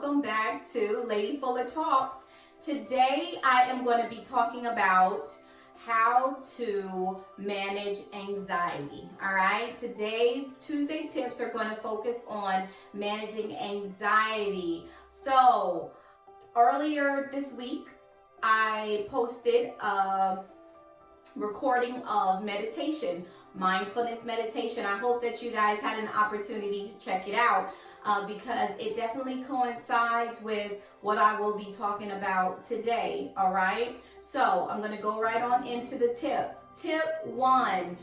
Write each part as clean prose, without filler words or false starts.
welcome back to Lady Fuller Talks. Today I am going to be talking about how to manage anxiety. All right, today's Tuesday tips are going to focus on managing anxiety. So earlier this week I posted a recording of meditation, mindfulness meditation. I hope that you guys had an opportunity to check it out because it definitely coincides with what I will be talking about today. All right, so I'm going to go right on into the tips. Tip one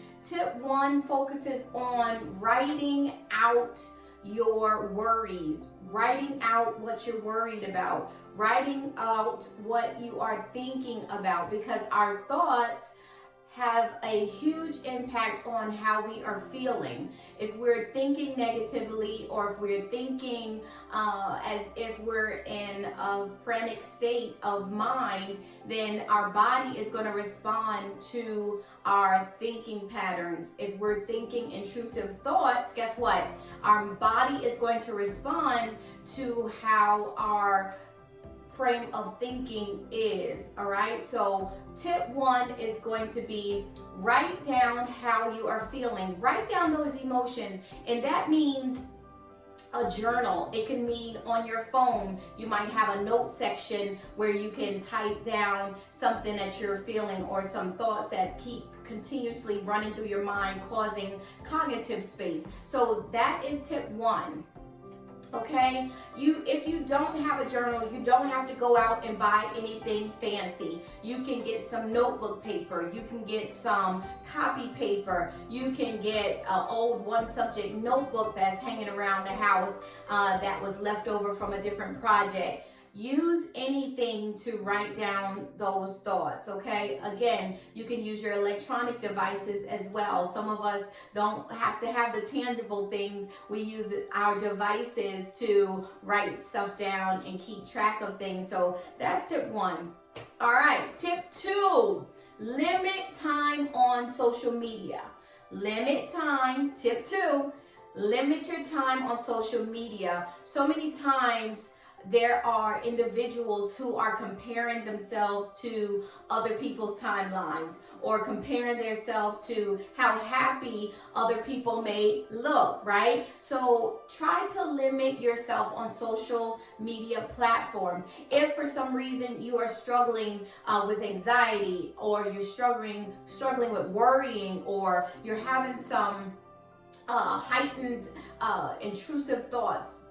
focuses on writing out your worries, writing out what you're worried about, writing out what you are thinking about, because our thoughts have a huge impact on how we are feeling. If we're thinking negatively, or if we're thinking as if we're in a frantic state of mind, then our body is going to respond to our thinking patterns. If we're thinking intrusive thoughts, guess what? Our body is going to respond to how our frame of thinking is. All right, so tip one is going to be write down how you are feeling, write down those emotions, and that means a journal. It can mean on your phone. You might have a note section where you can type down something that you're feeling, or some thoughts that keep continuously running through your mind, causing cognitive space. So that is tip one. Okay, if you don't have a journal, you don't have to go out and buy anything fancy. You can get some notebook paper, you can get some copy paper, you can get an old one subject notebook that's hanging around the house that was left over from a different project. Use anything to write down those thoughts, okay? Again, you can use your electronic devices as well. Some of us don't have to have the tangible things. We use our devices to write stuff down and keep track of things. So that's tip one. All right, tip two, limit time on social media. Limit time, tip two, limit your time on social media. So many times, there are individuals who are comparing themselves to other people's timelines, or comparing themselves to how happy other people may look, right? So try to limit yourself on social media platforms. If for some reason you are struggling with anxiety, or you're struggling with worrying, or you're having some heightened intrusive thoughts,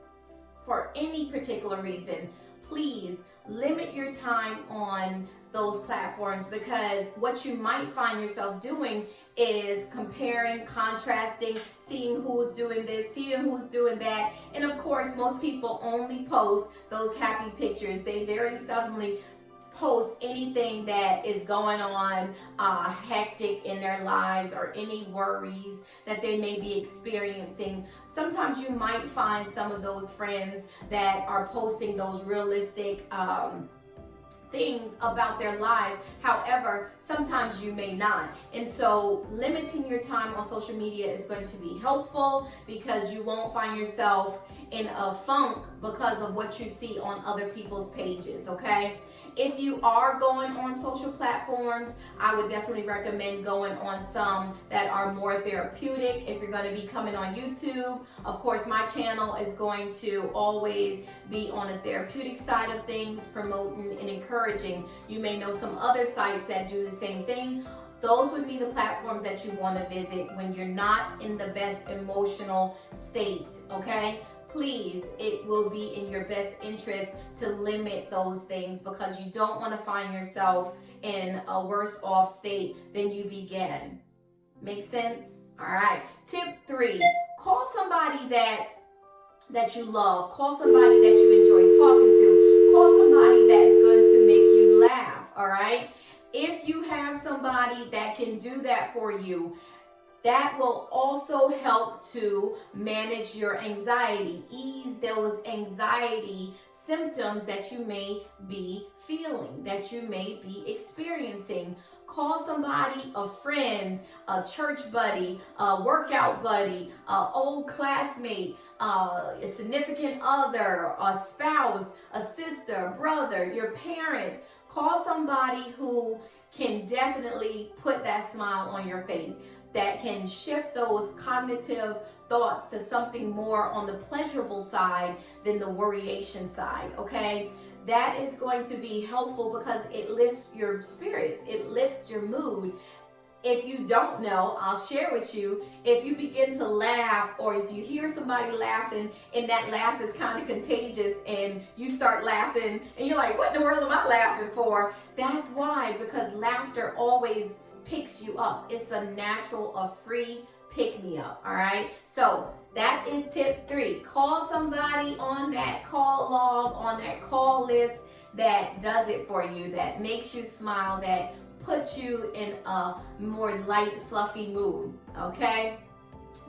for any particular reason, please limit your time on those platforms, because what you might find yourself doing is comparing, contrasting, seeing who's doing this, seeing who's doing that. And of course, most people only post those happy pictures. They very seldomly post anything that is going on hectic in their lives, or any worries that they may be experiencing. Sometimes you might find some of those friends that are posting those realistic things about their lives. However, sometimes you may not. And so limiting your time on social media is going to be helpful, because you won't find yourself in a funk because of what you see on other people's pages, okay? If you are going on social platforms, I would definitely recommend going on some that are more therapeutic. If you're going to be coming on YouTube, of course, my channel is going to always be on a therapeutic side of things, promoting and encouraging. You may know some other sites that do the same thing. Those would be the platforms that you want to visit when you're not in the best emotional state, okay? Please, it will be in your best interest to limit those things, because you don't want to find yourself in a worse off state than you began. Make sense? All right. Tip three, call somebody that you love. Call somebody that you enjoy talking to. Call somebody that is going to make you laugh. All right. If you have somebody that can do that for you, that will also help to manage your anxiety, ease those anxiety symptoms that you may be feeling, that you may be experiencing. Call somebody, a friend, a church buddy, a workout buddy, an old classmate, a significant other, a spouse, a sister, brother, your parents. Call somebody who can definitely put that smile on your face, that can shift those cognitive thoughts to something more on the pleasurable side than the worryation side, okay? That is going to be helpful because it lifts your spirits, it lifts your mood. If you don't know, I'll share with you, if you begin to laugh, or if you hear somebody laughing and that laugh is kind of contagious and you start laughing and you're like, what in the world am I laughing for? That's why, because laughter always picks you up. It's a natural, a free pick-me-up, all right? So that is tip 3. Call somebody on that call log, on that call list that does it for you, that makes you smile, that puts you in a more light, fluffy mood, okay?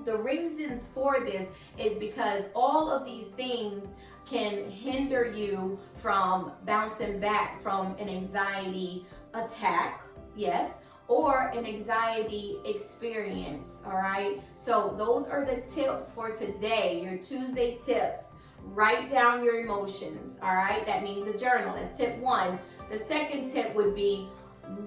The reasons for this is because all of these things can hinder you from bouncing back from an anxiety attack, yes, or an anxiety experience, all right? So those are the tips for today, your Tuesday tips. Write down your emotions, all right? That means a journal. That's tip 1. The second tip would be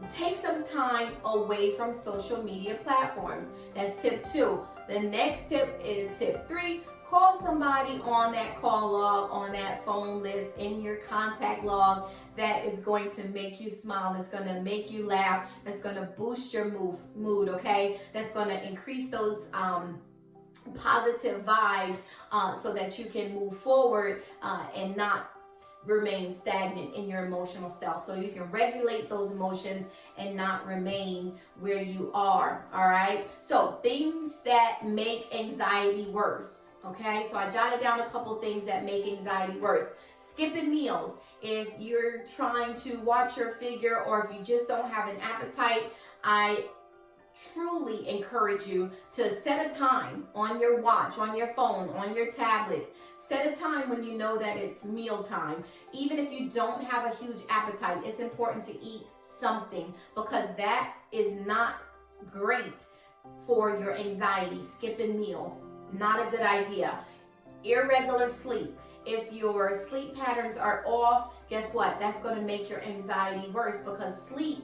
take some time away from social media platforms. That's tip 2. The next tip is tip 3. Call somebody on that call log, on that phone list, in your contact log that is going to make you smile, that's going to make you laugh, that's going to boost your mood, okay? That's going to increase those positive vibes so that you can move forward and not remain stagnant in your emotional self, so you can regulate those emotions and not remain where you are, all right? So things that make anxiety worse, okay? So I jotted down a couple things that make anxiety worse. Skipping meals. If you're trying to watch your figure, or if you just don't have an appetite, I truly encourage you to set a time on your watch, on your phone, on your tablets. Set a time when you know that it's meal time. Even if you don't have a huge appetite, it's important to eat something, because that is not great for your anxiety. Skipping meals, not a good idea. Irregular sleep. If your sleep patterns are off, guess what? That's going to make your anxiety worse, because sleep,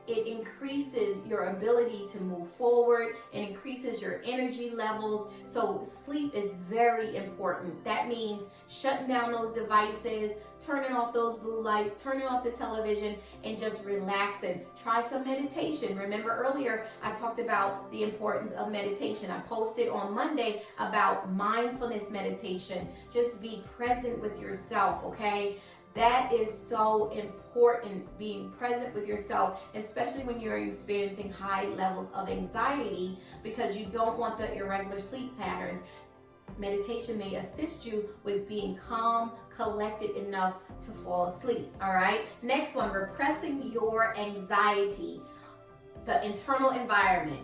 it increases your ability to move forward. It increases your energy levels. So sleep is very important. That means shutting down those devices, turning off those blue lights, turning off the television, and just relaxing. Try some meditation. Remember earlier, I talked about the importance of meditation. I posted on Monday about mindfulness meditation. Just be present with yourself, okay? That is so important, being present with yourself, especially when you're experiencing high levels of anxiety, because you don't want the irregular sleep patterns. Meditation may assist you with being calm, collected enough to fall asleep, all right? Next one, repressing your anxiety. The internal environment.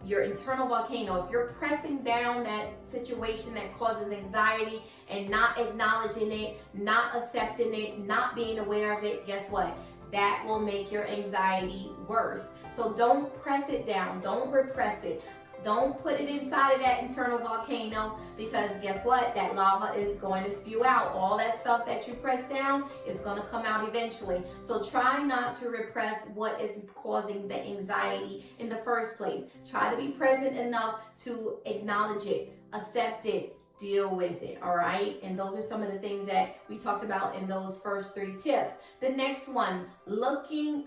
Your internal volcano. If you're pressing down that situation that causes anxiety and not acknowledging it, not accepting it, not being aware of it, guess what? That will make your anxiety worse. So don't press it down. Don't repress it. Don't put it inside of that internal volcano, because guess what? That lava is going to spew out. All that stuff that you press down is going to come out eventually. So try not to repress what is causing the anxiety in the first place. Try to be present enough to acknowledge it, accept it, deal with it, all right? And those are some of the things that we talked about in those first 3 tips. The next one, looking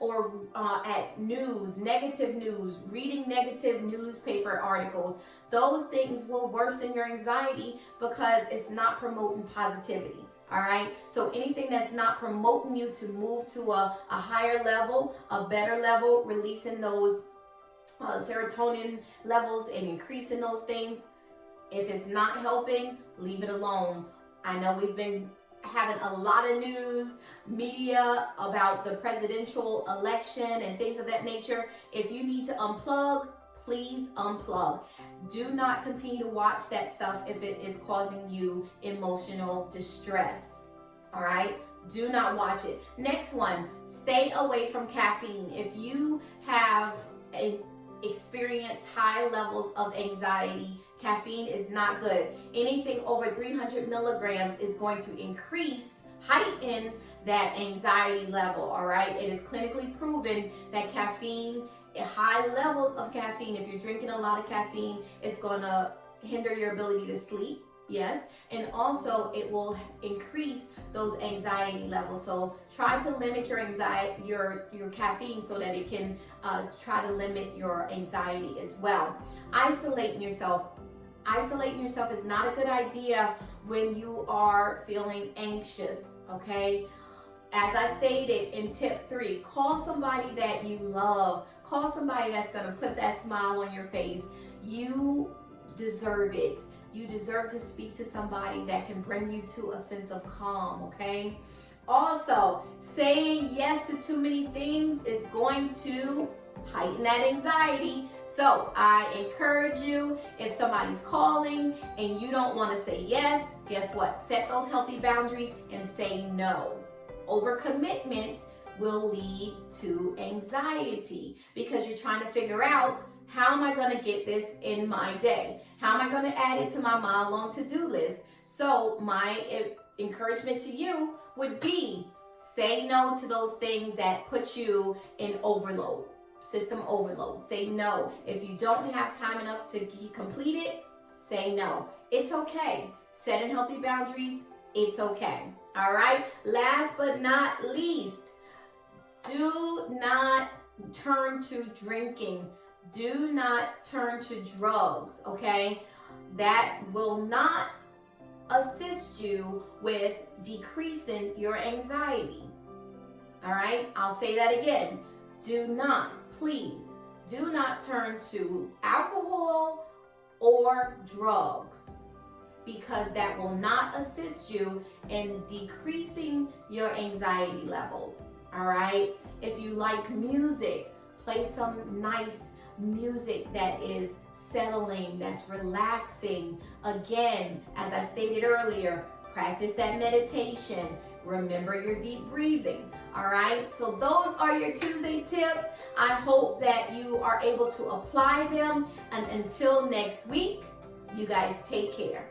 at news, negative news, reading negative newspaper articles. Those things will worsen your anxiety because it's not promoting positivity, all right? So anything that's not promoting you to move to a higher level, a better level, releasing those serotonin levels and increasing those things, if it's not helping, leave it alone. I know we've been having a lot of news, media about the presidential election and things of that nature. If you need to unplug, please unplug. Do not continue to watch that stuff if it is causing you emotional distress. All right? Do not watch it. Next one, stay away from caffeine. If you have experienced high levels of anxiety, Caffeine is not good. Anything over 300 milligrams is going to heighten that anxiety level, all right? It is clinically proven that high levels of caffeine, if you're drinking a lot of caffeine, it's going to hinder your ability to sleep. Yes, and also it will increase those anxiety levels. So try to limit your anxiety, your caffeine, so that it can try to limit your anxiety as well. Isolating yourself is not a good idea when you are feeling anxious. Okay. As I stated in tip 3, call somebody that you love. Call somebody that's going to put that smile on your face. You deserve it. You deserve to speak to somebody that can bring you to a sense of calm, okay? Also, saying yes to too many things is going to heighten that anxiety. So I encourage you, if somebody's calling and you don't want to say yes, guess what? Set those healthy boundaries and say no. Overcommitment will lead to anxiety because you're trying to figure out, how am I going to get this in my day? How am I going to add it to my mile-long to-do list? So my encouragement to you would be, say no to those things that put you in overload, system overload. Say no. If you don't have time enough to complete it, say no. It's okay. Setting healthy boundaries, it's okay. All right. Last but not least, do not turn to drinking. Do not turn to drugs, okay? That will not assist you with decreasing your anxiety. All right? I'll say that again. Please, do not turn to alcohol or drugs, because that will not assist you in decreasing your anxiety levels. All right? If you like music, play some nice music that is settling, that's relaxing. Again, as I stated earlier, practice that meditation. Remember your deep breathing. All right, so those are your Tuesday tips. I hope that you are able to apply them, and until next week, you guys take care.